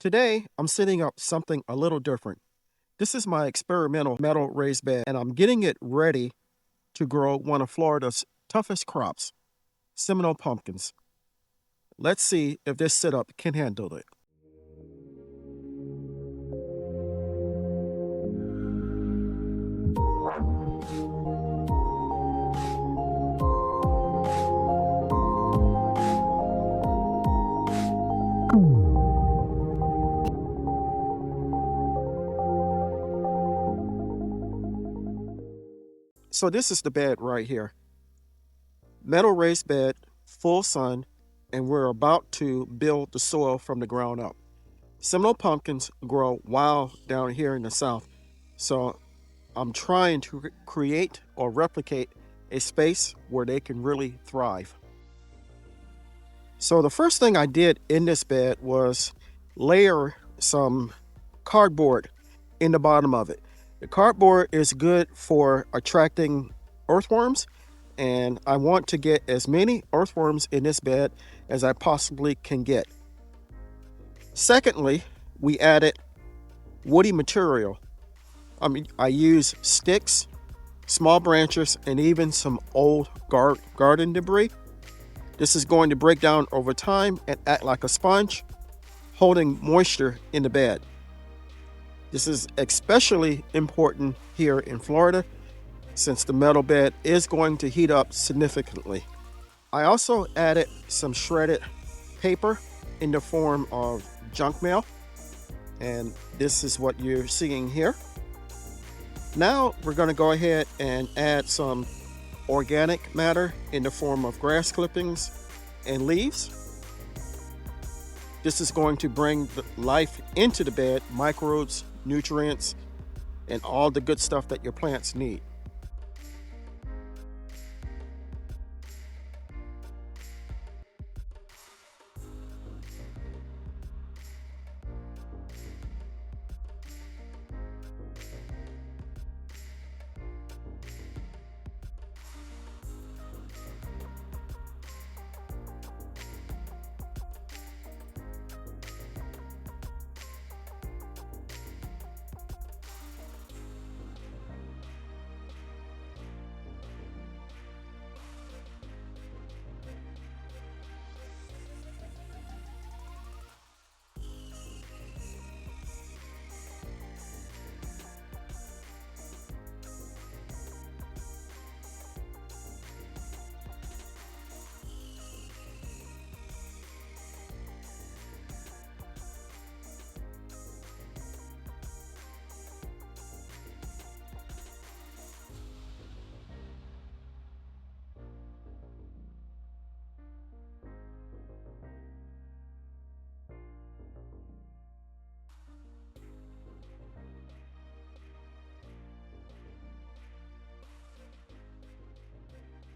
Today, I'm setting up something a little different. This is my experimental metal raised bed, and I'm getting it ready to grow one of Florida's toughest crops, Seminole pumpkins. Let's see if this setup can handle it. So this is the bed right here. Metal raised bed, full sun, and we're about to build the soil from the ground up. Seminole pumpkins grow wild down here in the south, so I'm trying to create or replicate a space where they can really thrive. So the first thing I did in this bed was layer some cardboard in the bottom of it. The cardboard is good for attracting earthworms, and I want to get as many earthworms in this bed as I possibly can get. Secondly, we added woody material. I use sticks, small branches, and even some old garden debris. This is going to break down over time and act like a sponge, holding moisture in the bed. This is especially important here in Florida since the metal bed is going to heat up significantly. I also added some shredded paper in the form of junk mail, and this is what you're seeing here. Now we're going to go ahead and add some organic matter in the form of grass clippings and leaves. This is going to bring the life into the bed, microbes, nutrients, and all the good stuff that your plants need.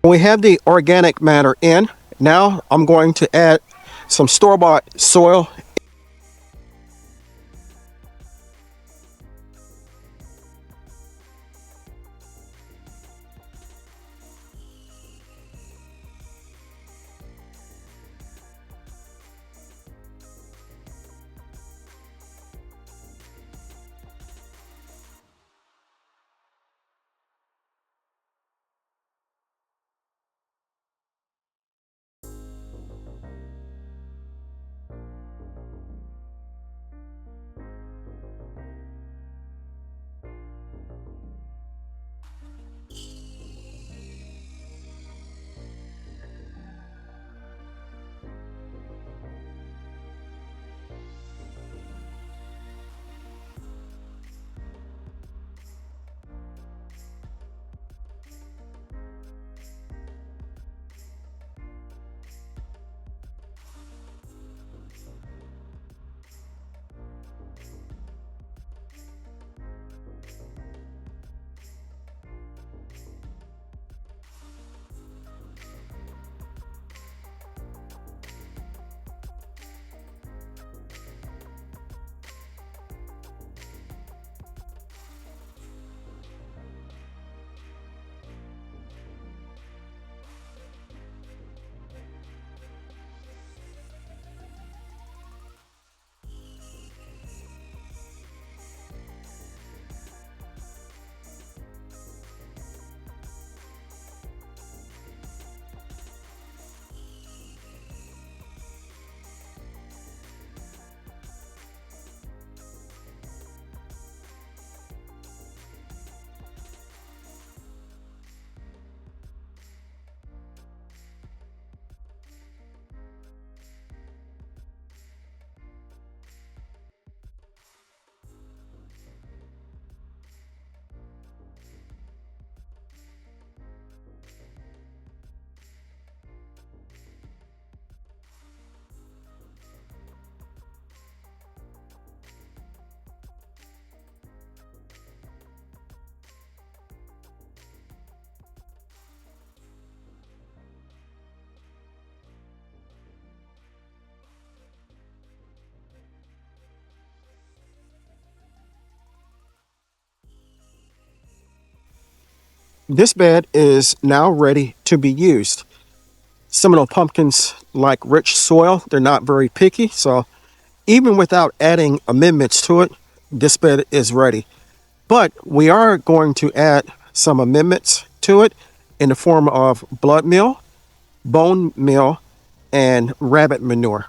We have the organic matter in. Now I'm going to add some store-bought soil. This bed is now ready to be used. Seminole pumpkins like rich soil. They're not very picky, so even without adding amendments to it, this bed is ready. But we are going to add some amendments to it in the form of blood meal, bone meal, and rabbit manure.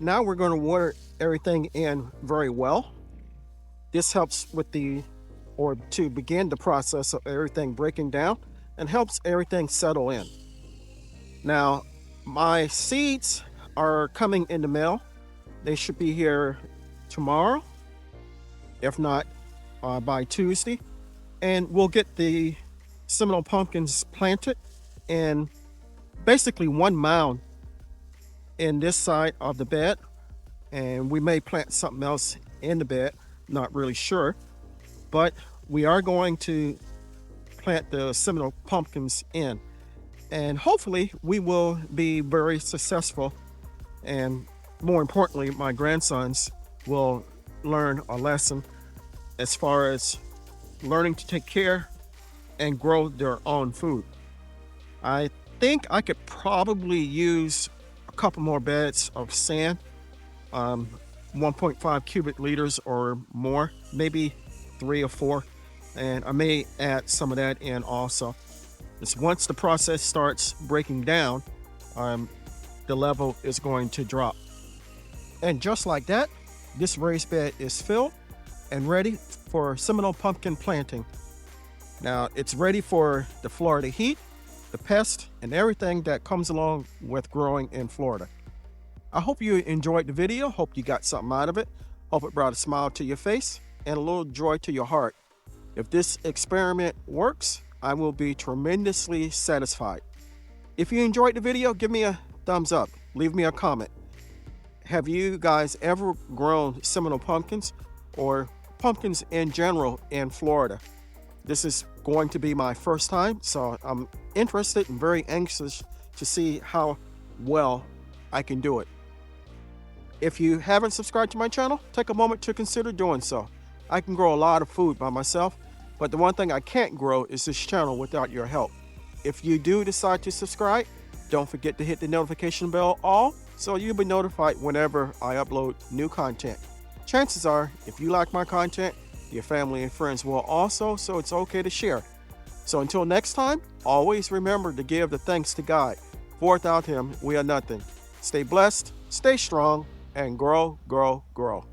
Now we're going to water everything in very well. This helps with or to begin the process of everything breaking down and helps everything settle in. Now, my seeds are coming in the mail. They should be here tomorrow, if not by Tuesday. And we'll get the Seminole pumpkins planted in basically one mound in this side of the bed. And we may plant something else in the bed, not really sure. But we are going to plant the Seminole pumpkins in. And hopefully, we will be very successful. And more importantly, my grandsons will learn a lesson as far as learning to take care and grow their own food. I think I could probably use a couple more beds of sand, um, 1.5 cubic liters or more, maybe 3 or 4. And I may add some of that in also. Because once the process starts breaking down, um, the level is going to drop. And just like that, this raised bed is filled and ready for Seminole pumpkin planting. Now it's ready for the Florida heat, the pests, and everything that comes along with growing in Florida. I hope you enjoyed the video. Hope you got something out of it. Hope it brought a smile to your face and a little joy to your heart. If this experiment works, I will be tremendously satisfied. If you enjoyed the video, give me a thumbs up. Leave me a comment. Have you guys ever grown Seminole pumpkins or pumpkins in general in Florida? This is going to be my first time, so I'm interested and very anxious to see how well I can do it. If you haven't subscribed to my channel, take a moment to consider doing so. I can grow a lot of food by myself, but the one thing I can't grow is this channel without your help. If you do decide to subscribe, don't forget to hit the notification bell all so you'll be notified whenever I upload new content. Chances are, if you like my content, your family and friends will also, so it's okay to share. So until next time, always remember to give the thanks to God, for without Him, we are nothing. Stay blessed, stay strong, and grow, grow, grow.